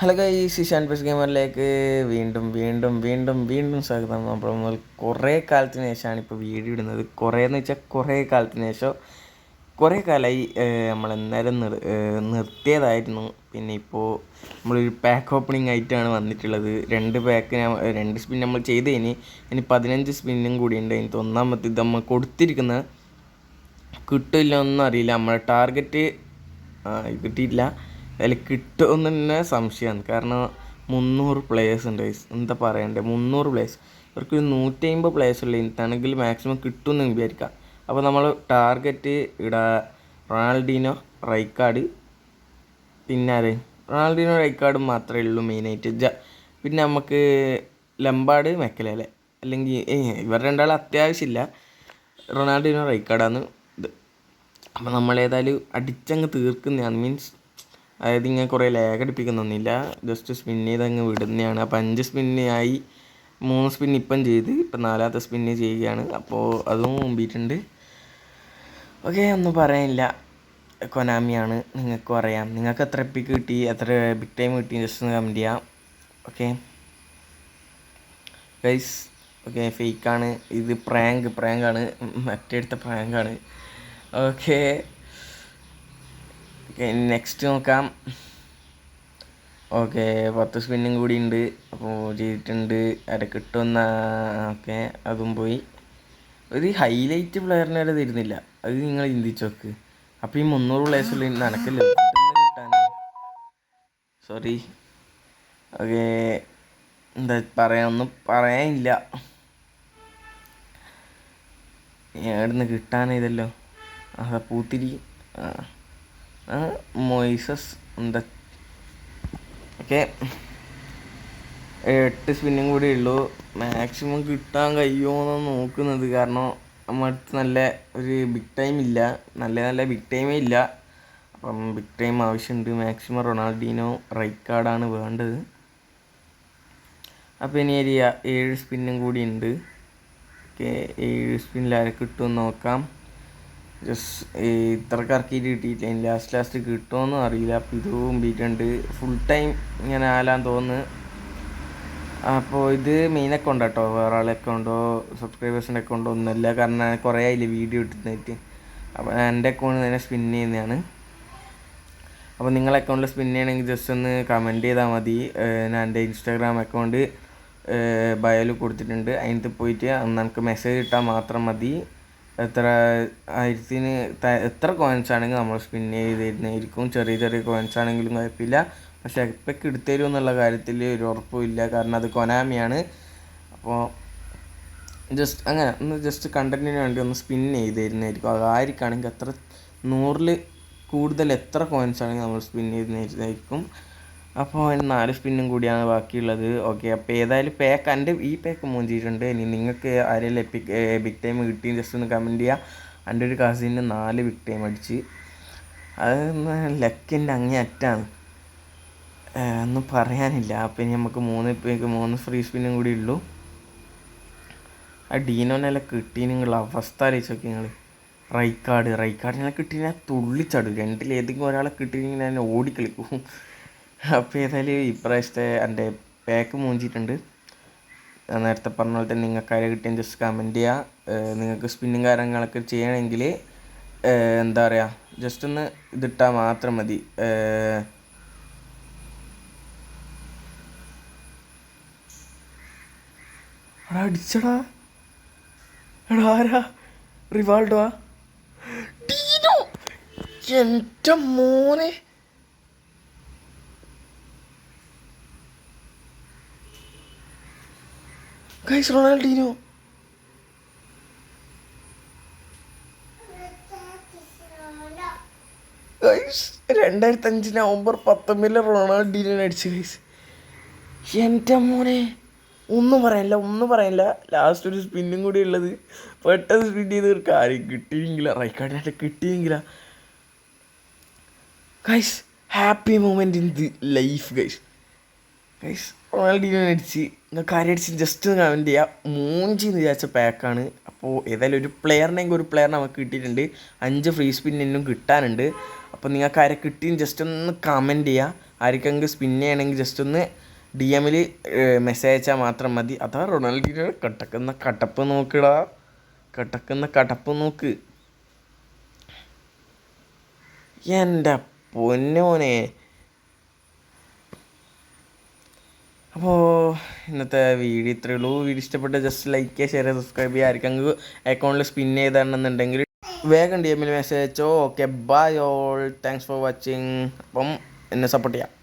Hello guys, Ishan pes ഗെയിമറിലേക്ക് വീണ്ടും വീണ്ടും വീണ്ടും വീണ്ടും സ്വാഗതം. അപ്പോൾ നമ്മൾ കുറേ കാലത്തിന് ശേഷമാണ് ഇപ്പോൾ വീഡിയോ ഇടുന്നത്. കുറേ എന്ന് വെച്ചാൽ കുറേ കാലത്തിന് ശേഷം, കുറേ കാലമായി നമ്മൾ നേരം നിർത്തിയതായിരുന്നു. പിന്നെ ഇപ്പോൾ നമ്മളൊരു പാക്ക് ഓപ്പണിംഗ് ആയിട്ടാണ് വന്നിട്ടുള്ളത്. രണ്ട് സ്പിൻ നമ്മൾ ചെയ്ത് ഇനി 15 സ്പിന്നും കൂടിയുണ്ട്. എനിക്ക് ഒന്നാമത്തെ ഇത് നമ്മൾ കൊടുത്തിരിക്കുന്ന കിട്ടില്ല ഒന്നും അറിയില്ല. നമ്മളെ ടാർഗറ്റ് കിട്ടിയിട്ടില്ല. അതിൽ കിട്ടുമെന്ന് തന്നെ സംശയമാണ്. കാരണം 300 പ്ലേയേഴ്സ് ഉണ്ട്. എന്താ പറയണ്ടേ, 300 പ്ലേയേഴ്സ്. ഇവർക്കൊരു 150 പ്ലേയേഴ്സ് ഉള്ള ഇതാണെങ്കിൽ മാക്സിമം കിട്ടുമെന്ന് വിചാരിക്കാം. അപ്പോൾ നമ്മൾ ടാർഗറ്റ് ഇവിടെ റൊണാൾഡീനോ, റൈക്കാർഡ്, പിന്നെ റൊണാൾഡീനോ റൈക്കാർഡ് മാത്രമേ ഉള്ളൂ മെയിനായിട്ട്. പിന്നെ നമുക്ക് ലംബാർഡ്, മെക്കലല്ലേ, അല്ലെങ്കിൽ ഇവർ രണ്ടാളും അത്യാവശ്യമില്ല. റൊണാൾഡീനോ റൈക്കാർഡാണ് ഇത്. അപ്പോൾ നമ്മളേതായാലും അടിച്ചങ്ങ് തീർക്കുന്നതാണ്. മീൻസ് അതായത് ഇങ്ങനെ കുറേ ലാഗ് അടിപ്പിക്കുന്നൊന്നുമില്ല. ജസ്റ്റ് സ്പിൻ ചെയ്ത് അങ്ങ് വിടുന്നതാണ്. അപ്പോൾ 5 സ്പിന്നായി. 3 സ്പിൻ ഇപ്പം ചെയ്ത്, ഇപ്പം 4ാമത്തെ സ്പിന്ന് ചെയ്യുകയാണ്. അപ്പോൾ അതും മുമ്പിട്ടുണ്ട്. ഓക്കെ, ഒന്നും പറയാനില്ല. കൊനാമിയാണ്, നിങ്ങൾക്കും അറിയാം. നിങ്ങൾക്ക് എത്ര എപ്പിക്ക് കിട്ടി, എത്ര ബിഗ് ടൈം കിട്ടി, ജസ്റ്റ് ഒന്ന് കമൻറ്റ് ചെയ്യാം. ഓക്കെ ഗൈസ്, ഓക്കെ ഫേക്കാണ് ഇത്, പ്രാങ്കാണ്, മറ്റേടുത്ത പ്രാങ്കാണ്. ഓക്കെ നെക്സ്റ്റ് നോക്കാം. ഓക്കെ 10 സ്പിന്നും കൂടി ഉണ്ട്. അപ്പോൾ ചെയ്തിട്ടുണ്ട്. അത് കിട്ടുമെന്ന. ഓക്കെ അതും പോയി. ഒരു ഹൈലൈറ്റ് പ്ലെയറിനെ വരെ തരുന്നില്ല. അത് നിങ്ങൾ ചിന്തിച്ച് നോക്ക്. അപ്പോൾ ഈ 300 പ്ലേയേഴ്സുള്ള നടക്കില്ല കിട്ടാൻ. സോറി. ഓക്കെ എന്താ ഒന്നും പറയാനില്ല. എവിടുന്ന് കിട്ടാനിതല്ലോ. പൂത്തിരി മൊയ്സസ് എന്താ. ഓക്കെ 8 സ്പിന്നും കൂടി ഉള്ളൂ. മാക്സിമം കിട്ടാൻ കഴിയുമോയെന്നാണ് നോക്കുന്നത്. കാരണം നമ്മളടുത്ത് നല്ല ഒരു ബിഗ് ടൈം ഇല്ല, നല്ല ബിഗ് ടൈമേ ഇല്ല. അപ്പം ബിഗ് ടൈം ആവശ്യമുണ്ട്. മാക്സിമം റൊണാൾഡീനോ റൈക്കാർഡാണ് വേണ്ടത്. അപ്പോൾ ഇനി 7 സ്പിന്നും കൂടി ഉണ്ട്. ഓക്കെ 7 സ്പിന്നിൽ ആരെ കിട്ടുമെന്ന് നോക്കാം. ജസ്റ്റ് ഇത്രക്ക് ഇറക്കിയിട്ട് കിട്ടിയിട്ടില്ല. ലാസ്റ്റ് കിട്ടുമെന്നും അറിയില്ല. അപ്പോൾ ഇത് മുമ്പിട്ടുണ്ട്. ഫുൾ ടൈം ഇങ്ങനെ ആലാൻ തോന്നുന്നു. അപ്പോൾ ഇത് മെയിൻ അക്കൗണ്ട് കേട്ടോ, വേറെ ആളെ അക്കൗണ്ടോ സബ്സ്ക്രൈബേഴ്സിൻ്റെ അക്കൗണ്ടോ ഒന്നുമില്ല. കാരണം കുറേ ആയില്ലേ വീഡിയോ ഇട്ടിട്ട്. അപ്പോൾ എൻ്റെ അക്കൗണ്ട് തന്നെ സ്പിൻ ചെയ്യുന്നതാണ്. അപ്പോൾ നിങ്ങളുടെ അക്കൗണ്ടിൽ സ്പിൻ ചെയ്യണമെങ്കിൽ ജസ്റ്റ് ഒന്ന് കമൻറ്റ് ചെയ്താൽ മതി. ഞാൻ എൻ്റെ ഇൻസ്റ്റാഗ്രാം അക്കൗണ്ട് ബയോയിൽ കൊടുത്തിട്ടുണ്ട്. അതിനകത്ത് പോയിട്ട് നമുക്ക് മെസ്സേജ് ഇട്ടാൽ മാത്രം മതി. എത്ര കോയിൻസ് ആണെങ്കിൽ നമ്മൾ സ്പിൻ ചെയ്ത് തരുന്നതായിരിക്കും. ചെറിയ കോയിൻസ് ആണെങ്കിലും കുഴപ്പമില്ല. പക്ഷേ എപ്പൊക്കെ എടുത്തുതരും എന്നുള്ള കാര്യത്തിൽ ഒരു ഉറപ്പുമില്ല. കാരണം അത് കൊനാമിയാണ്. അപ്പോൾ ജസ്റ്റ് അങ്ങനെ ഒന്ന് ജസ്റ്റ് കണ്ടൻറ്റിന് വേണ്ടി ഒന്ന് സ്പിൻ ചെയ്ത് തരുന്നതായിരിക്കും. അത് ആർക്കാണെങ്കിൽ അത്ര 100ൽ കൂടുതൽ എത്ര കോയിൻസ് ആണെങ്കിൽ നമ്മൾ സ്പിൻ ചെയ്ത് തരുന്നതായിരിക്കും. അപ്പോൾ 4 സ്പിന്നും കൂടിയാണ് ബാക്കിയുള്ളത്. ഓക്കെ അപ്പോൾ ഏതായാലും എൻ്റെ ഈ പാക്ക് മൂഞ്ചിയിട്ടുണ്ട്. ഇനി നിങ്ങൾക്ക് ആരെങ്കിലും ബിഗ് ടൈം കിട്ടി ജസ്റ്റ് ഒന്ന് കമൻറ്റ് ചെയ്യുക. എൻ്റെ ഒരു കസിന് 4 ബിഗ് ടൈം അടിച്ച്. അത് ലക്കിൻ്റെ അങ്ങേ അറ്റാണ്, ഒന്നും പറയാനില്ല. അപ്പം ഇനി നമുക്ക് 3 ഫ്രീ സ്പിന്നും കൂടി ഉള്ളൂ. ആ ഡീനോനെല്ലാം കിട്ടി. നിങ്ങളുടെ അവസ്ഥ ആലോചിച്ചൊക്കെ നിങ്ങൾ. റൈക്കാർഡിനെ കിട്ടിയാൽ തുള്ളിച്ചാടും. രണ്ടിലേതെങ്കിലും ഒരാളെ കിട്ടിയെങ്കിൽ ഞാൻ ഓടിക്കളിക്കും. അപ്പോൾ ഏതായാലും ഇപ്രാവശ്യത്തെ എൻ്റെ പാക്ക് മൂഞ്ചിയിട്ടുണ്ട്. നേരത്തെ പറഞ്ഞ പോലെ തന്നെ നിങ്ങൾക്ക് ആരെ കിട്ടിയാൽ ജസ്റ്റ് കമൻറ്റ് ചെയ്യുക. നിങ്ങൾക്ക് സ്പിന്നും കാര്യങ്ങളൊക്കെ ചെയ്യണമെങ്കിൽ എന്താ പറയുക, ജസ്റ്റ് ഒന്ന് ഇതിട്ടാൽ മാത്രം മതി. അടിച്ചടാ, എടാ ആരാ? റിവാൾഡോ? ഡീനോ? എൻ്റെ മോനെ, guys Ronaldinho. Guys 2005 November 19 Ronaldinho അടിച്ചു. ഗൈസ് എൻ്റെ മോനെ, ഒന്നും പറയാനില്ല. ലാസ്റ്റ് ഒരു സ്പിന്നും കൂടി ഉള്ളത്. പെട്ടെന്ന് സ്പിൻ ചെയ്ത് ഒരു കാര്യം കിട്ടിയെങ്കില, റൈക്കാർഡിനായിട്ട് കിട്ടിയെങ്കില. Guys happy moment in the life. Guys Ronaldinho അടിച്ച്. നിങ്ങൾക്ക് ആരെ അടിച്ച് ജസ്റ്റ് ഒന്ന് കമൻറ്റ് ചെയ്യുക. മൂഞ്ചിന്ന് വിചാരിച്ച പാക്കാണ്. അപ്പോൾ ഏതായാലും ഒരു പ്ലെയറിനെ നമുക്ക് കിട്ടിയിട്ടുണ്ട്. 5 ഫ്രീ സ്പിന്നും കിട്ടാനുണ്ട്. അപ്പോൾ നിങ്ങൾക്ക് ആരെ കിട്ടിയും ജസ്റ്റ് ഒന്ന് കമൻറ്റ് ചെയ്യുക. ആർക്കെങ്കിലും സ്പിൻ ചെയ്യണമെങ്കിൽ ജസ്റ്റ് ഒന്ന് DM മെസ്സേജ് അയച്ചാൽ മാത്രം മതി. അതാ റൊണാൾഡീനോ കട്ടക്കുന്ന കട്ടപ്പ് നോക്കടാ, കട്ടക്കുന്ന കടപ്പ് നോക്ക്. എൻ്റെ പൊന്നോനെ. അപ്പോൾ ഇന്നത്തെ വീഡിയോ ഇത്രയേ ഉള്ളൂ. വീഡിയോ ഇഷ്ടപ്പെട്ട ജസ്റ്റ് ലൈക്ക് ചെയ്യുക, ഷെയർ ചെയ്യുക, സബ്സ്ക്രൈബ് ചെയ്യുക. ആർക്കെങ്കിലും അക്കൗണ്ടിൽ സ്പിൻ ചെയ്താണെന്നുണ്ടെങ്കിൽ വേഗം DM മെസ്സേജ് അയച്ചോ. Okay bye all, thanks for watching. അപ്പം എന്നെ സപ്പോർട്ട് ചെയ്യാം.